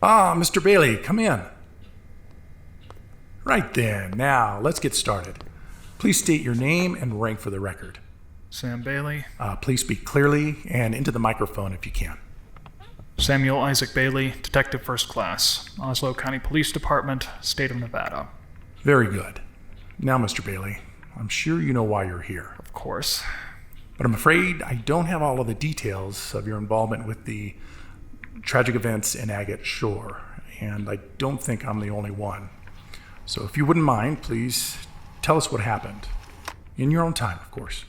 Ah, Mr. Bailey, come in. Right then. Now, let's get started. Please state your name and rank for the record. Sam Bailey. Please speak clearly and into the microphone if you can. Samuel Isaac Bailey, Detective First Class, Oslo County Police Department, State of Nevada. Very good. Now, Mr. Bailey, I'm sure you know why you're here. Of course. But I'm afraid I don't have all of the details of your involvement with the tragic events in Agate Shore, and I don't think I'm the only one. So if you wouldn't mind, please tell us what happened. In your own time, of course.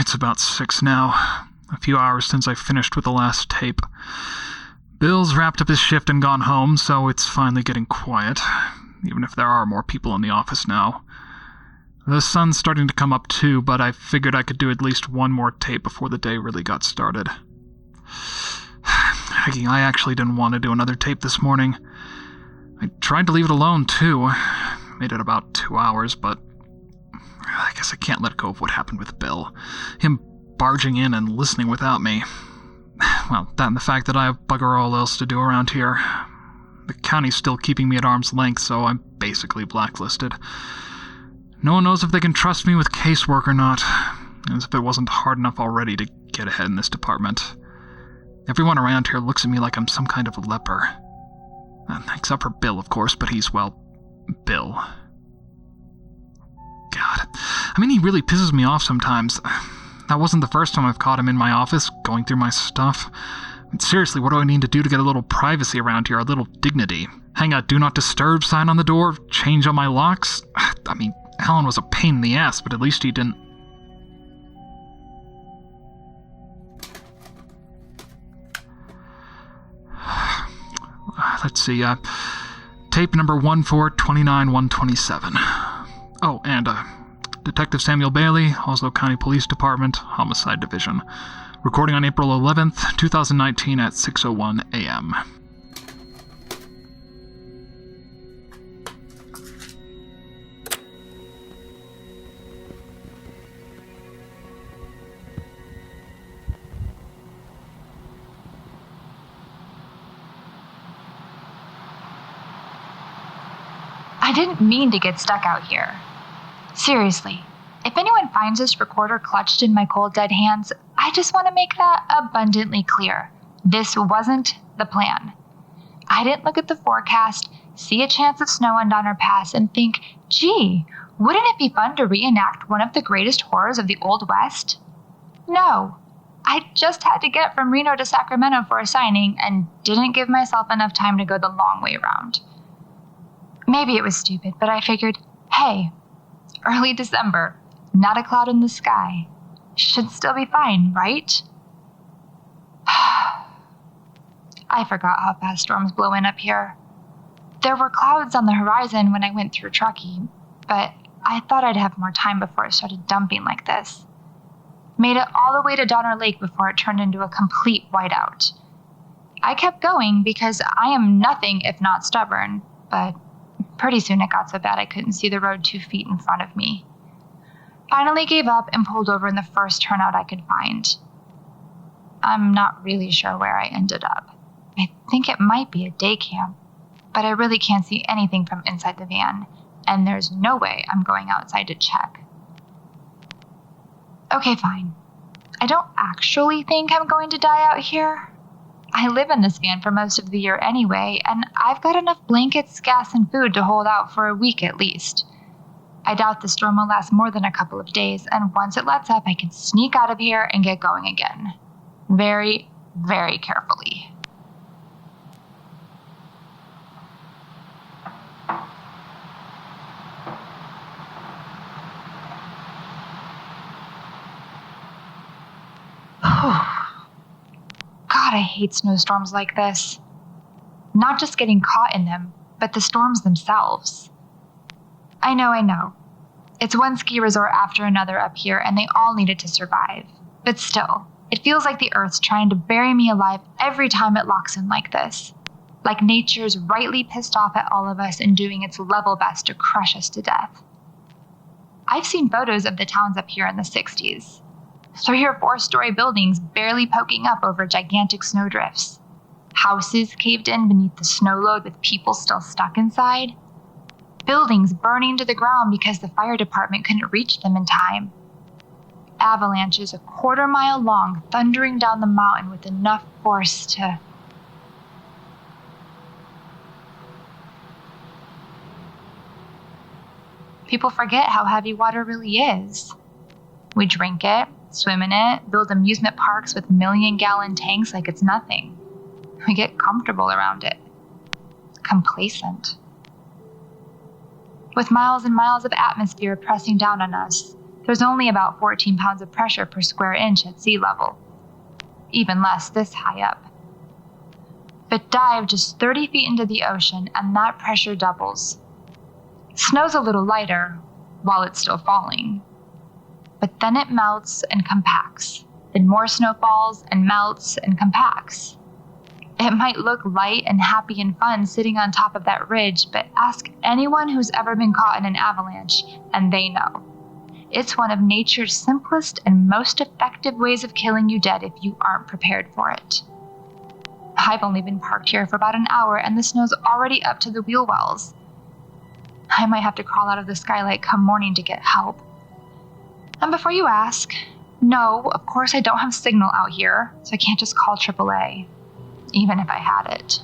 It's about 6 now. A few hours since I finished with the last tape. Bill's wrapped up his shift and gone home, so it's finally getting quiet, even if there are more people in the office now. The sun's starting to come up too, but I figured I could do at least one more tape before the day really got started. I actually didn't want to do another tape this morning. I tried to leave it alone too. Made it about 2 hours, but I guess I can't let go of what happened with Bill. Him barging in and listening without me. Well, that and the fact that I have bugger all else to do around here. The county's still keeping me at arm's length, so I'm basically blacklisted. No one knows if they can trust me with casework or not, as if it wasn't hard enough already to get ahead in this department. Everyone around here looks at me like I'm some kind of a leper. Except for Bill, of course, but he's, well, Bill. God, he really pisses me off sometimes. That wasn't the first time I've caught him in my office, going through my stuff. Seriously, what do I need to do to get a little privacy around here, a little dignity? Hang a do not disturb sign on the door? Change on my locks? Alan was a pain in the ass, but at least he didn't... Let's see, tape number 1429127. Oh, and, Detective Samuel Bailey, Oslo County Police Department, Homicide Division. Recording on April 11th, 2019 at 6:01 a.m. I didn't mean to get stuck out here. Seriously, if anyone finds this recorder clutched in my cold, dead hands, I just want to make that abundantly clear. This wasn't the plan. I didn't look at the forecast, see a chance of snow on Donner Pass, and think, gee, wouldn't it be fun to reenact one of the greatest horrors of the Old West? No. I just had to get from Reno to Sacramento for a signing and didn't give myself enough time to go the long way around. Maybe it was stupid, but I figured, hey, early December, not a cloud in the sky. Should still be fine, right? I forgot how fast storms blow in up here. There were clouds on the horizon when I went through Truckee, but I thought I'd have more time before it started dumping like this. Made it all the way to Donner Lake before it turned into a complete whiteout. I kept going because I am nothing if not stubborn, but pretty soon it got so bad I couldn't see the road 2 feet in front of me. Finally gave up and pulled over in the first turnout I could find. I'm not really sure where I ended up. I think it might be a day camp, but I really can't see anything from inside the van, and there's no way I'm going outside to check. Okay, fine. I don't actually think I'm going to die out here. I live in this van for most of the year anyway, and I've got enough blankets, gas, and food to hold out for a week at least. I doubt the storm will last more than a couple of days, and once it lets up, I can sneak out of here and get going again. Very, very carefully. God, I hate snowstorms like this. Not just getting caught in them, but the storms themselves. I know. It's one ski resort after another up here, and they all needed to survive. But still, it feels like the Earth's trying to bury me alive every time it locks in like this. Like nature's rightly pissed off at all of us and doing its level best to crush us to death. I've seen photos of the towns up here in the 60s. 3 or 4-story buildings barely poking up over gigantic snowdrifts. Houses caved in beneath the snow load with people still stuck inside. Buildings burning to the ground because the fire department couldn't reach them in time. Avalanches a 1/4 mile long thundering down the mountain with enough force to... People forget how heavy water really is. We drink it, swim in it, build amusement parks with million-gallon tanks like it's nothing. We get comfortable around it. Complacent. With miles and miles of atmosphere pressing down on us, there's only about 14 pounds of pressure per square inch at sea level. Even less this high up. But dive just 30 feet into the ocean and that pressure doubles. Snow's a little lighter while it's still falling. But then it melts and compacts. Then more snow falls and melts and compacts. It might look light and happy and fun sitting on top of that ridge, but ask anyone who's ever been caught in an avalanche, and they know. It's one of nature's simplest and most effective ways of killing you dead if you aren't prepared for it. I've only been parked here for about an hour, and the snow's already up to the wheel wells. I might have to crawl out of the skylight come morning to get help. And before you ask, no, of course I don't have signal out here, so I can't just call AAA, even if I had it.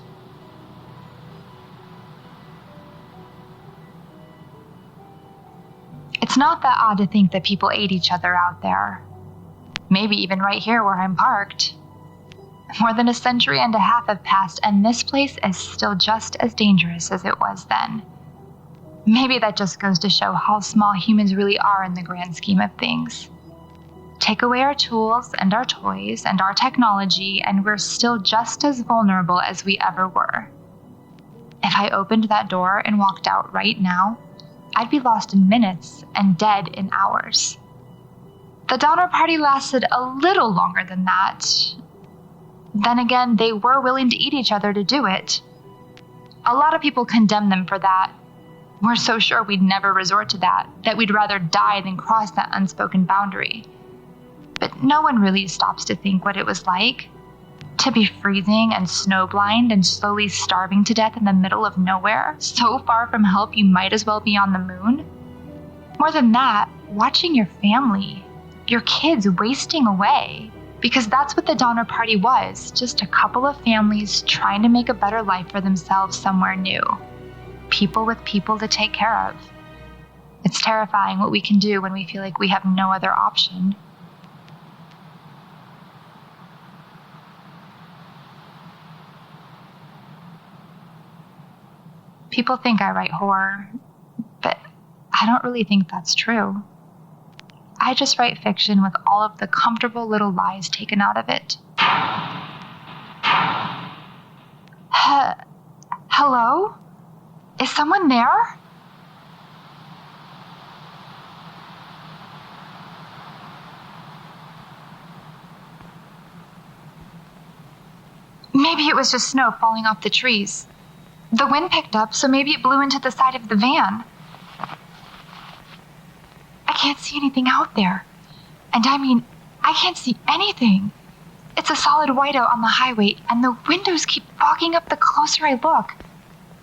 It's not that odd to think that people ate each other out there. Maybe even right here where I'm parked. More than a century and a half have passed, and this place is still just as dangerous as it was then. Maybe that just goes to show how small humans really are in the grand scheme of things. Take away our tools and our toys and our technology, and we're still just as vulnerable as we ever were. If I opened that door and walked out right now, I'd be lost in minutes and dead in hours. The Donner Party lasted a little longer than that. Then again, they were willing to eat each other to do it. A lot of people condemn them for that. We're so sure we'd never resort to that we'd rather die than cross that unspoken boundary. But no one really stops to think what it was like. To be freezing and snowblind and slowly starving to death in the middle of nowhere, so far from help you might as well be on the moon. More than that, watching your family, your kids wasting away. Because that's what the Donner Party was, just a couple of families trying to make a better life for themselves somewhere new. People with people to take care of. It's terrifying what we can do when we feel like we have no other option. People think I write horror, but I don't really think that's true. I just write fiction with all of the comfortable little lies taken out of it. Hello? Is someone there? Maybe it was just snow falling off the trees. The wind picked up, so maybe it blew into the side of the van. I can't see anything out there. And I mean, I can't see anything. It's a solid whiteout on the highway, and the windows keep fogging up the closer I look.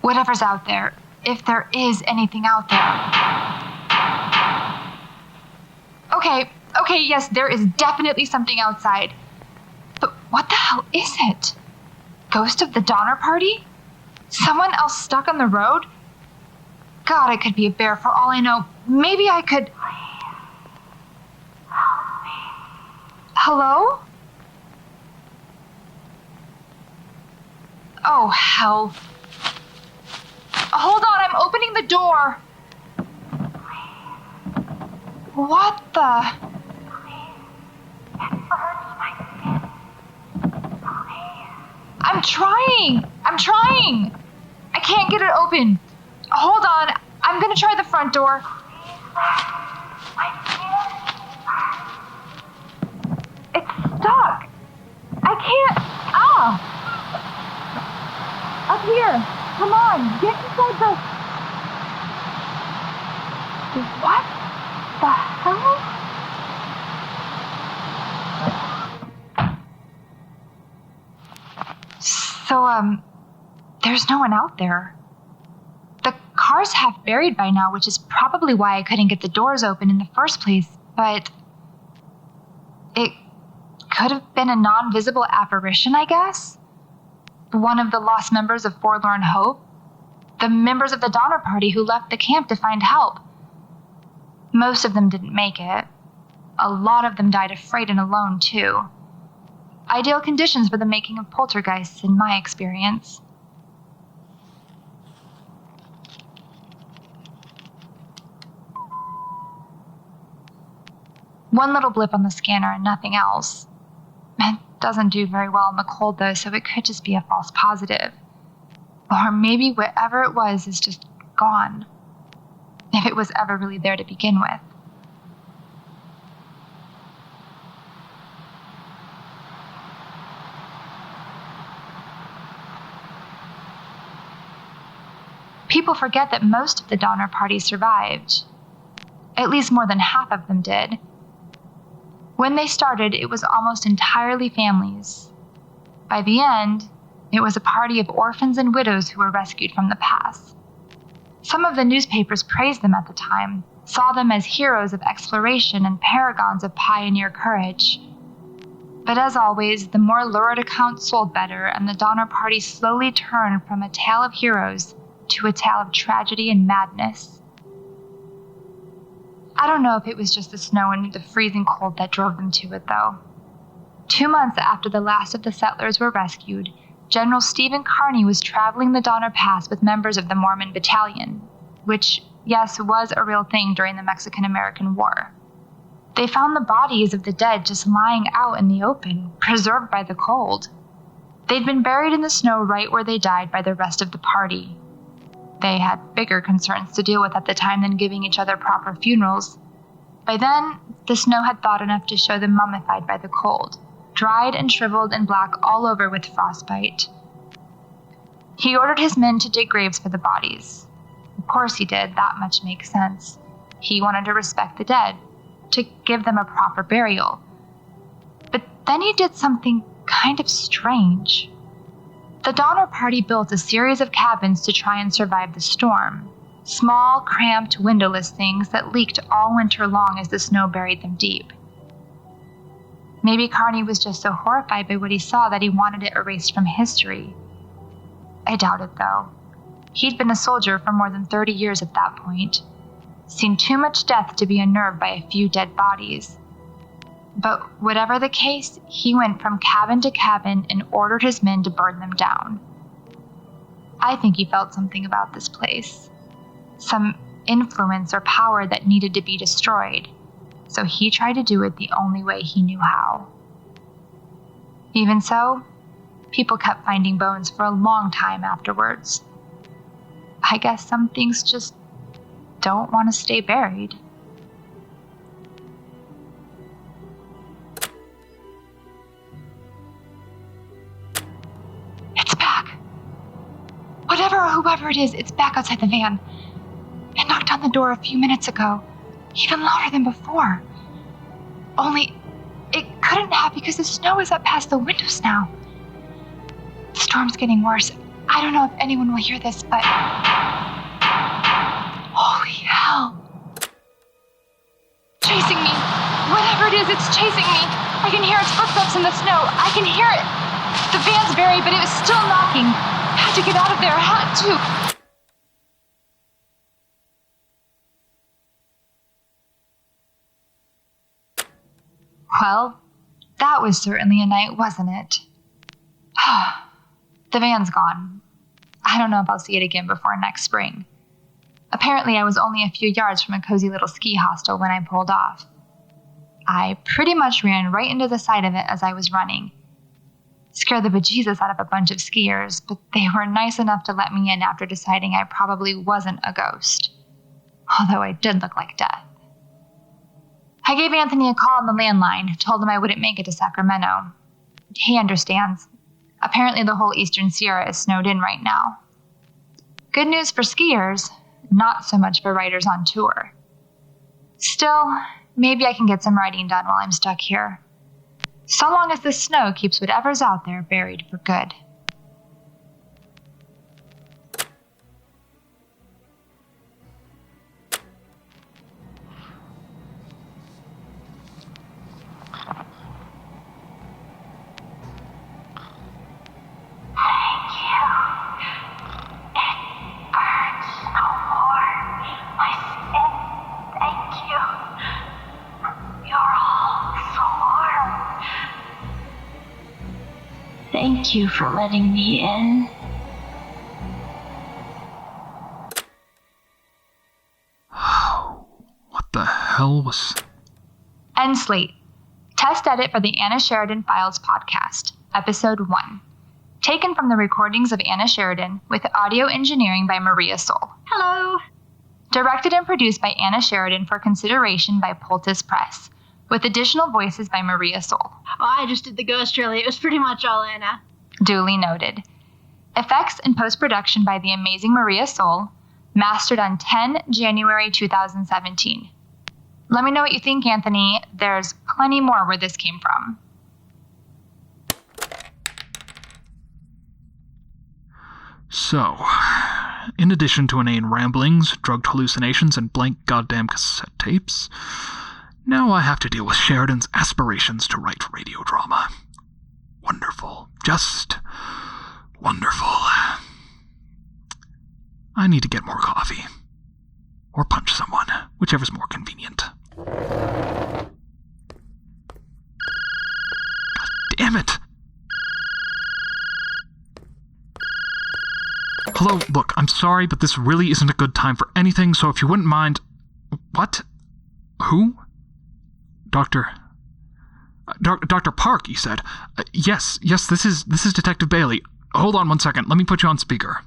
Whatever's out there, if there is anything out there. Okay, yes, there is definitely something outside. But what the hell is it? Ghost of the Donner Party? Someone else stuck on the road? God, it could be a bear for all I know. Maybe I could... Hello? Oh, hell. Hold on, I'm opening the door. What the... I'm trying! I can't get it open. Hold on, I'm gonna try the front door. It's stuck. I can't. Up here. Come on, get inside the... What the hell? So, there's no one out there. The car's half buried by now, which is probably why I couldn't get the doors open in the first place, but it could have been a non-visible apparition, I guess? One of the lost members of Forlorn Hope? The members of the Donner Party who left the camp to find help. Most of them didn't make it. A lot of them died afraid and alone, too. Ideal conditions for the making of poltergeists, in my experience. One little blip on the scanner and nothing else. It doesn't do very well in the cold, though, so it could just be a false positive. Or maybe whatever it was is just gone. If it was ever really there to begin with. People forget that most of the Donner Party survived. At least more than half of them did. When they started, it was almost entirely families. By the end, it was a party of orphans and widows who were rescued from the pass. Some of the newspapers praised them at the time, saw them as heroes of exploration and paragons of pioneer courage. But as always, the more lurid accounts sold better, and the Donner Party slowly turned from a tale of heroes to a tale of tragedy and madness. I don't know if it was just the snow and the freezing cold that drove them to it, though. 2 months after the last of the settlers were rescued, General Stephen Kearny was traveling the Donner Pass with members of the Mormon Battalion, which, yes, was a real thing during the Mexican-American War. They found the bodies of the dead just lying out in the open, preserved by the cold. They'd been buried in the snow right where they died by the rest of the party. They had bigger concerns to deal with at the time than giving each other proper funerals. By then, the snow had thawed enough to show them mummified by the cold, dried and shriveled and black all over with frostbite. He ordered his men to dig graves for the bodies. Of course he did, that much makes sense. He wanted to respect the dead, to give them a proper burial. But then he did something kind of strange. The Donner Party built a series of cabins to try and survive the storm. Small, cramped, windowless things that leaked all winter long as the snow buried them deep. Maybe Kearny was just so horrified by what he saw that he wanted it erased from history. I doubt it, though. He'd been a soldier for more than 30 years at that point. Seen too much death to be unnerved by a few dead bodies. But whatever the case, he went from cabin to cabin and ordered his men to burn them down. I think he felt something about this place. Some influence or power that needed to be destroyed. So he tried to do it the only way he knew how. Even so, people kept finding bones for a long time afterwards. I guess some things just don't want to stay buried. It's back. Whatever or whoever it is, it's back outside the van. It knocked on the door a few minutes ago, even louder than before. Only, it couldn't have because the snow is up past the windows now. The storm's getting worse. I don't know if anyone will hear this, but... Holy hell. Chasing me. Whatever it is, it's chasing me. I can hear its footsteps in the snow. I can hear it. The van's buried, but it was still knocking. Had to get out of there. Had to. Well, that was certainly a night, wasn't it? The van's gone. I don't know if I'll see it again before next spring. Apparently, I was only a few yards from a cozy little ski hostel when I pulled off. I pretty much ran right into the side of it as I was running. Scare the bejesus out of a bunch of skiers, but they were nice enough to let me in after deciding I probably wasn't a ghost. Although I did look like death. I gave Anthony a call on the landline, told him I wouldn't make it to Sacramento. He understands. Apparently the whole Eastern Sierra is snowed in right now. Good news for skiers, not so much for writers on tour. Still, maybe I can get some writing done while I'm stuck here. So long as the snow keeps whatever's out there buried for good. Thank you for letting me in. What the hell was... End slate. Test edit for the Anna Sheridan Files podcast, episode 1. Taken from the recordings of Anna Sheridan with audio engineering by Maria Soul. Hello. Directed and produced by Anna Sheridan for consideration by Poultice Press, with additional voices by Maria Soul. Oh, I just did the ghost really. It was pretty much all Anna. Duly noted. Effects and post-production by the amazing Maria Soul, mastered on 10 January 2017. Let me know what you think, Anthony. There's plenty more where this came from. So, in addition to inane ramblings, drugged hallucinations, and blank goddamn cassette tapes, now I have to deal with Sheridan's aspirations to write radio drama. Wonderful. Just wonderful. I need to get more coffee. Or punch someone, whichever's more convenient. God damn it! Hello, look, I'm sorry, but this really isn't a good time for anything, so if you wouldn't mind... What? Who? Dr. Park, you said. Yes, this is Detective Bailey. Hold on one second, let me put you on speaker.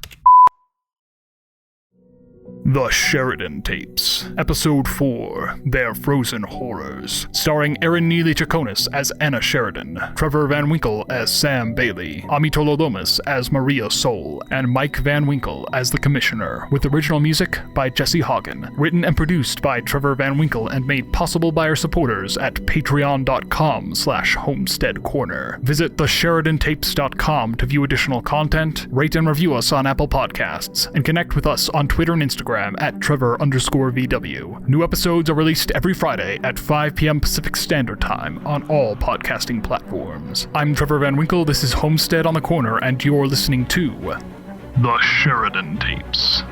The Sheridan Tapes, Episode 4, Their Frozen Horrors, starring Erin Neely Chaconis as Anna Sheridan, Trevor Van Winkle as Sam Bailey, Ami Tolodomas as Maria Soul, and Mike Van Winkle as the Commissioner, with original music by Jesse Hagen, written and produced by Trevor Van Winkle and made possible by our supporters at patreon.com/homesteadcorner. Visit thesheridantapes.com to view additional content, rate and review us on Apple Podcasts, and connect with us on Twitter and Instagram at Trevor_VW. New episodes are released every Friday at 5 p.m. Pacific Standard Time on all podcasting platforms. I'm Trevor Van Winkle, this is Homestead on the Corner, and you're listening to The Sheridan Tapes.